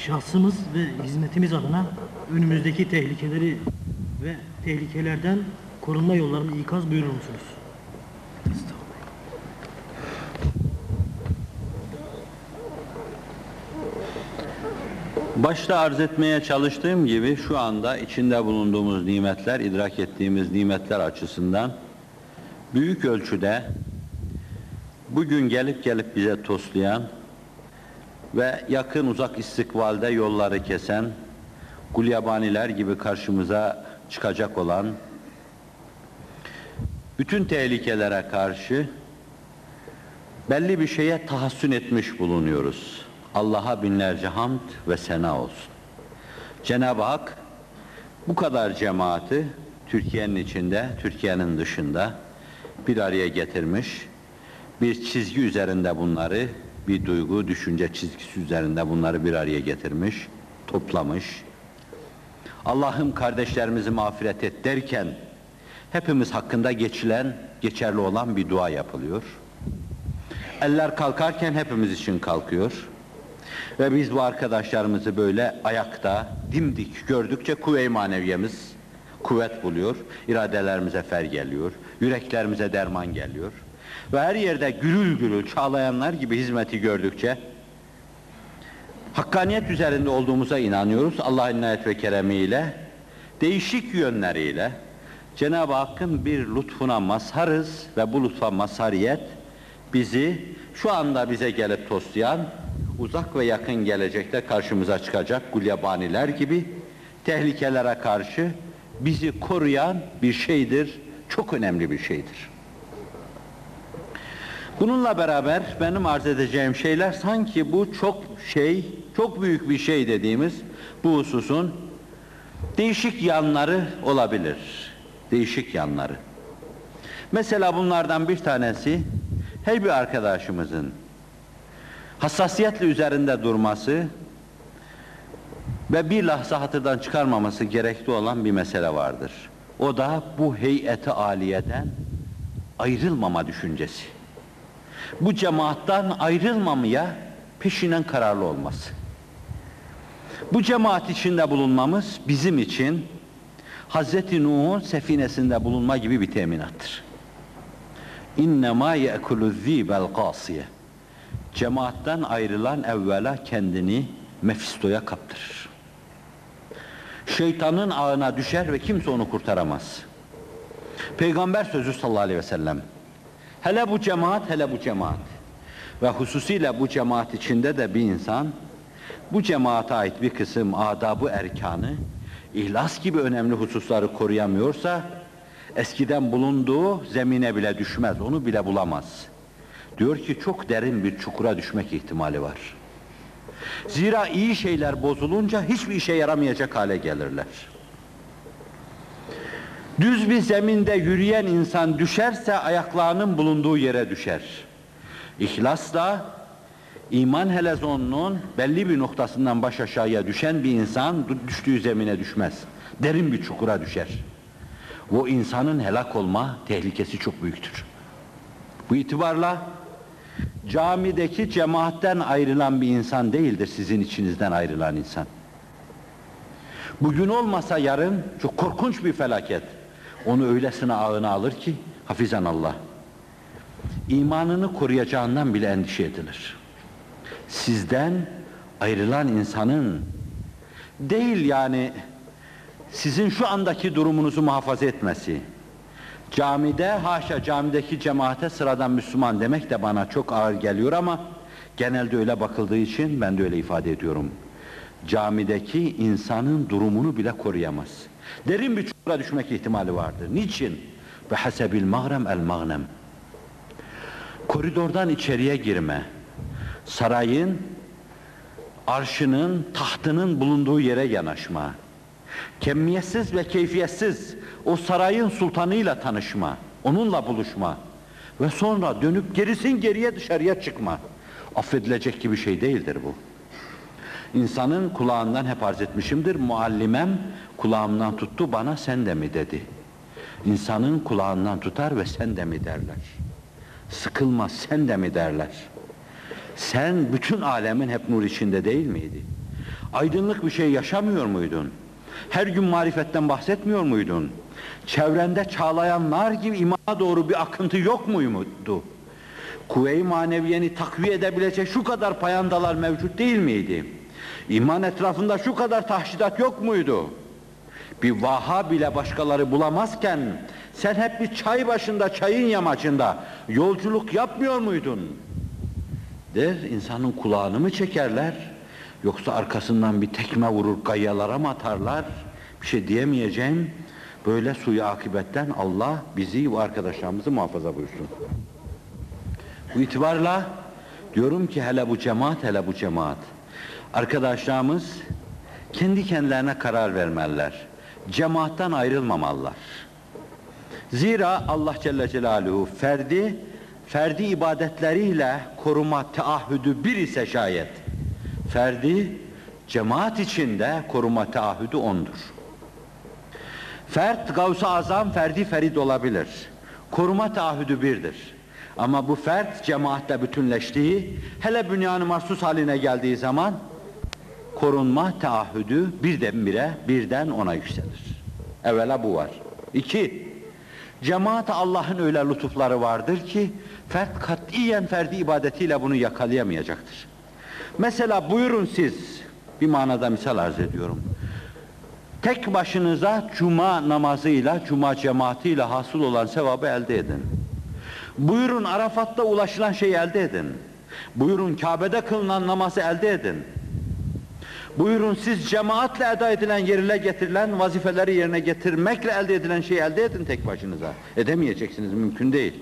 şahsımız ve hizmetimiz adına önümüzdeki tehlikeleri ve tehlikelerden korunma yollarını ikaz buyurur musunuz? Başta arz etmeye çalıştığım gibi şu anda içinde bulunduğumuz nimetler, idrak ettiğimiz nimetler açısından büyük ölçüde bugün gelip bize toslayan ve yakın uzak istikbalde yolları kesen, gulyabaniler gibi karşımıza çıkacak olan bütün tehlikelere karşı belli bir şeye tahassün etmiş bulunuyoruz. Allah'a binlerce hamd ve sena olsun. Cenab-ı Hak bu kadar cemaati Türkiye'nin içinde, Türkiye'nin dışında bir araya getirmiş, bir çizgi üzerinde bunları, bir duygu, düşünce çizgisi üzerinde bunları bir araya getirmiş, toplamış. Allah'ım kardeşlerimizi mağfiret et derken hepimiz hakkında geçerli olan bir dua yapılıyor. Eller kalkarken hepimiz için kalkıyor. Ve biz bu arkadaşlarımızı böyle ayakta, dimdik gördükçe kuvve-i maneviyemiz kuvvet buluyor, iradelerimize fer geliyor, yüreklerimize derman geliyor. Ve her yerde gürül gürül çağlayanlar gibi hizmeti gördükçe hakkaniyet üzerinde olduğumuza inanıyoruz. Allah'ın inayet ve keremiyle, değişik yönleriyle Cenab-ı Hakk'ın bir lütfuna mazharız ve bu lütfa mazhariyet bizi şu anda bize gelip toslayan, uzak ve yakın gelecekte karşımıza çıkacak gulyabaniler gibi tehlikelere karşı bizi koruyan bir şeydir, çok önemli bir şeydir. Bununla beraber benim arz edeceğim şeyler sanki bu çok büyük bir şey dediğimiz bu hususun değişik yanları olabilir. Değişik yanları. Mesela bunlardan bir tanesi her bir arkadaşımızın hassasiyetle üzerinde durması ve bir lahza hatırdan çıkarmaması gerekli olan bir mesele vardır. O da bu heyeti aliyeden ayrılmama düşüncesi. Bu cemaattan ayrılmamaya peşinen kararlı olması. Bu cemaat içinde bulunmamız bizim için Hazreti Nuh'un sefinesinde bulunma gibi bir teminattır. İnnemâ ye'kulü'z-zîbel gâsiye. Cemaattan ayrılan evvela kendini Mefisto'ya kaptırır. Şeytanın ağına düşer ve kimse onu kurtaramaz. Peygamber sözü sallallahu aleyhi ve sellem. Hele bu cemaat ve hususiyle bu cemaat içinde de bir insan bu cemaate ait bir kısım adab-ı erkanı, ihlas gibi önemli hususları koruyamıyorsa eskiden bulunduğu zemine bile düşmez, onu bile bulamaz. Diyor ki çok derin bir çukura düşmek ihtimali var. Zira iyi şeyler bozulunca hiçbir işe yaramayacak hale gelirler. Düz bir zeminde yürüyen insan düşerse ayaklarının bulunduğu yere düşer. İhlasla iman helezonunun belli bir noktasından baş aşağıya düşen bir insan düştüğü zemine düşmez. Derin bir çukura düşer. O insanın helak olma tehlikesi çok büyüktür. Bu itibarla camideki cemaatten ayrılan bir insan değildir sizin içinizden ayrılan insan. Bugün olmasa yarın çok korkunç bir felaket onu öylesine ağına alır ki hafizanallah. İmanını koruyacağından bile endişe edilir. Sizden ayrılan insanın değil yani sizin şu andaki durumunuzu muhafaza etmesi, camide, haşa camideki cemaate sıradan Müslüman demek de bana çok ağır geliyor ama genelde öyle bakıldığı için ben de öyle ifade ediyorum. Camideki insanın durumunu bile koruyamaz. Derin bir çukura düşmek ihtimali vardır. Niçin? Ve hasebil mağrem el mağnem. Koridordan içeriye girme, sarayın, arşının, tahtının bulunduğu yere yanaşma, kemiyetsiz ve keyfiyetsiz o sarayın sultanıyla tanışma, onunla buluşma ve sonra dönüp geriye dışarıya çıkma. Affedilecek gibi şey değildir bu. İnsanın kulağından hep arz etmişimdir, muallimem kulağımdan tuttu bana sen de mi dedi. İnsanın kulağından tutar ve sen de mi derler. Sıkılma sen de mi derler. Sen bütün alemin hep nur içinde değil miydi? Aydınlık bir şey yaşamıyor muydun? Her gün marifetten bahsetmiyor muydun? Çevrende çağlayanlar gibi imana doğru bir akıntı yok muydu? Kuvve-i maneviyeni takviye edebilecek şu kadar payandalar mevcut değil miydi? İman etrafında şu kadar tahşidat yok muydu? Bir vaha bile başkaları bulamazken sen hep bir çay başında, çayın yamacında yolculuk yapmıyor muydun? Der, insanın kulağını mı çekerler? Yoksa arkasından bir tekme vurur, gayalara mı atarlar? Bir şey diyemeyeceğim. Böyle suyu akibetten Allah bizi ve arkadaşlarımızı muhafaza buyursun. Bu itibarla diyorum ki hele bu cemaat. Arkadaşlarımız kendi kendilerine karar vermeliler. Cemaattan ayrılmamalılar. Zira Allah Celle Celaluhu ferdi ibadetleriyle koruma teahhüdü bir ise şayet, ferdi cemaat içinde koruma teahhüdü ondur. Fert Gavs-ı Azam ferdi ferid olabilir. Koruma teahhüdü birdir. Ama bu fert cemaatle bütünleştiği, hele bünyan-ı mahsus haline geldiği zaman korunma teahhüdü birden ona yükselir. Evvela bu var. 2. Cemaat-i Allah'ın öyle lütufları vardır ki fert katiyen ferdi ibadetiyle bunu yakalayamayacaktır. Mesela buyurun siz, bir manada misal arz ediyorum. Tek başınıza cuma namazıyla, cuma cemaatiyle hasıl olan sevabı elde edin. Buyurun Arafat'ta ulaşılan şeyi elde edin. Buyurun Kabe'de kılınan namazı elde edin. Buyurun siz cemaatle eda edilen, yerine getirilen vazifeleri yerine getirmekle elde edilen şeyi elde edin tek başınıza. Edemeyeceksiniz, mümkün değil.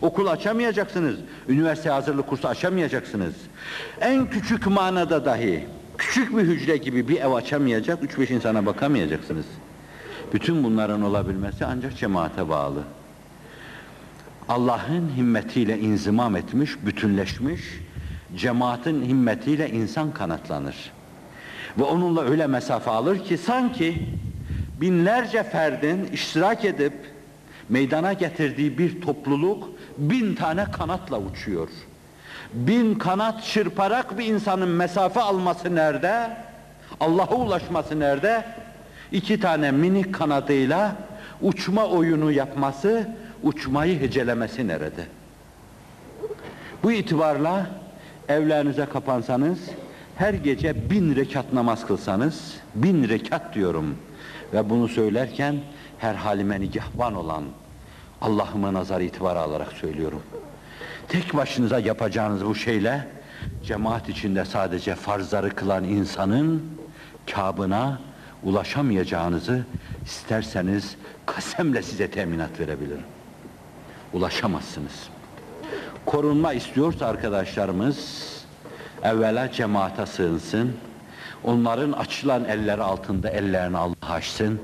Okul açamayacaksınız, üniversite hazırlık kursu açamayacaksınız. En küçük manada dahi, küçük bir hücre gibi bir ev açamayacak, 3-5 insana bakamayacaksınız. Bütün bunların olabilmesi ancak cemaate bağlı. Allah'ın himmetiyle inzimam etmiş, bütünleşmiş, cemaatin himmetiyle insan kanatlanır. Ve onunla öyle mesafe alır ki sanki binlerce ferdin iştirak edip meydana getirdiği bir topluluk 1000 tane kanatla uçuyor. 1000 kanat çırparak bir insanın mesafe alması nerede? Allah'a ulaşması nerede? 2 tane minik kanadıyla uçma oyunu yapması, uçmayı hecelemesi nerede? Bu itibarla evlerinize kapansanız, her gece 1000 rekat namaz kılsanız, 1000 rekat diyorum ve bunu söylerken her halime nigahban olan Allah'ıma nazar itibarı alarak söylüyorum. Tek başınıza yapacağınız bu şeyle cemaat içinde sadece farzları kılan insanın kâbına ulaşamayacağınızı isterseniz kasemle size teminat verebilirim. Ulaşamazsınız. Korunma istiyorsa arkadaşlarımız evvela cemaate sığınsın. Onların açılan elleri altında ellerini Allah'a açsın.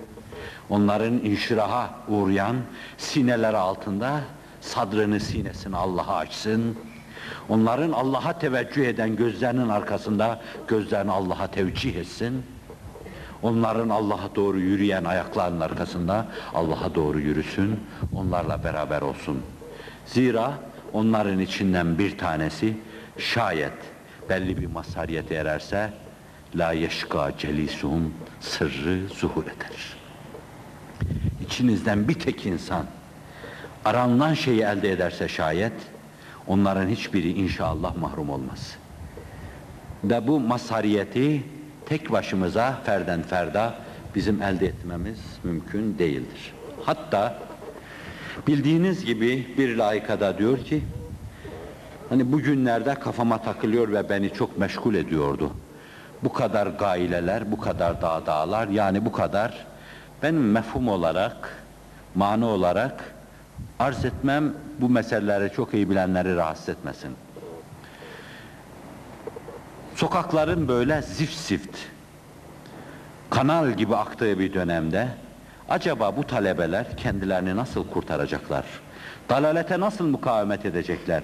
Onların inşiraha uğrayan sineleri altında sadrını, sinesini Allah'a açsın. Onların Allah'a teveccüh eden gözlerinin arkasında gözlerini Allah'a tevcih etsin. Onların Allah'a doğru yürüyen ayaklarının arkasında Allah'a doğru yürüsün. Onlarla beraber olsun. Zira onların içinden bir tanesi şayet belli bir mazhariyete ererse la yeşka celisuhum sırrı zuhur eder. İçinizden bir tek insan aranılan şeyi elde ederse şayet onların hiçbiri inşallah mahrum olmaz. Ve bu mazhariyeti tek başımıza ferden ferda bizim elde etmemiz mümkün değildir. Hatta bildiğiniz gibi bir layıkada diyor ki, hani bugünlerde kafama takılıyor ve beni çok meşgul ediyordu. Bu kadar gaileler, bu kadar dağlar, yani bu kadar benim mefhum olarak, mana olarak arz etmem bu meseleleri çok iyi bilenleri rahatsız etmesin. Sokakların böyle zift kanal gibi aktığı bir dönemde acaba bu talebeler kendilerini nasıl kurtaracaklar? Dalalete nasıl mukavemet edecekler?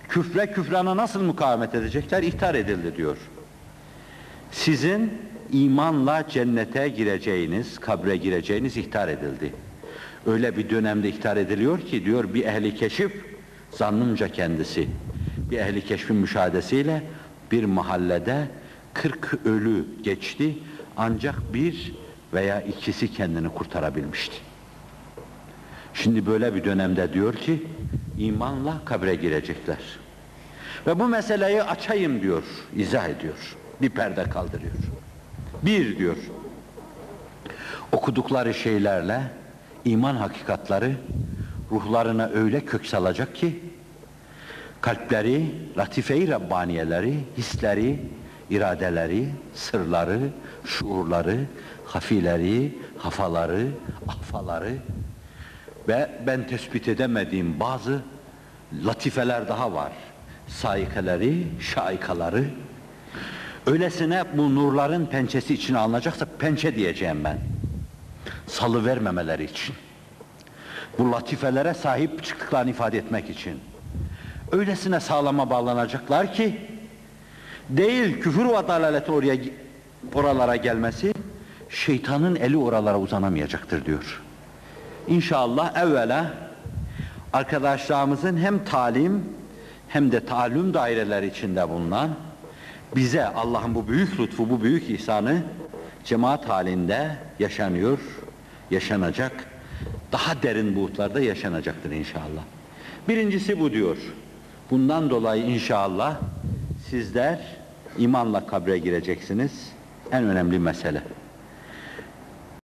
Küfrana nasıl mukavemet edecekler? İhtar edildi diyor. Sizin imanla cennete gireceğiniz, kabre gireceğiniz ihtar edildi. Öyle bir dönemde ihtar ediliyor ki diyor bir ehli keşif, zannımca kendisi, bir ehli keşfin müşahedesiyle bir mahallede 40 ölü geçti, ancak bir veya ikisi kendini kurtarabilmişti. Şimdi böyle bir dönemde diyor ki, imanla kabre girecekler. Ve bu meseleyi açayım diyor, izah ediyor. Bir perde kaldırıyor. Bir diyor, okudukları şeylerle iman hakikatları ruhlarına öyle kök salacak ki, kalpleri, latife-i Rabbaniyeleri, hisleri, iradeleri, sırları, şuurları, hafileri, hafaları, ahfaları ve ben tespit edemediğim bazı latifeler daha var. Saikaları, şaikaları. Öylesine bu nurların pençesi içine alınacaksa pençe diyeceğim ben. Salıvermemeleri için. Bu latifelere sahip çıktıklarını ifade etmek için. Öylesine sağlama bağlanacaklar ki, değil küfür ve dalaletin oralara gelmesi, şeytanın eli oralara uzanamayacaktır diyor. İnşallah evvela arkadaşlarımızın hem talim hem de taallüm daireleri içinde bulunan, bize Allah'ın bu büyük lütfu, bu büyük ihsanı cemaat halinde yaşanıyor, yaşanacak, daha derin buğutlarda yaşanacaktır inşallah. Birincisi bu diyor. Bundan dolayı inşallah sizler imanla kabre gireceksiniz. En önemli mesele.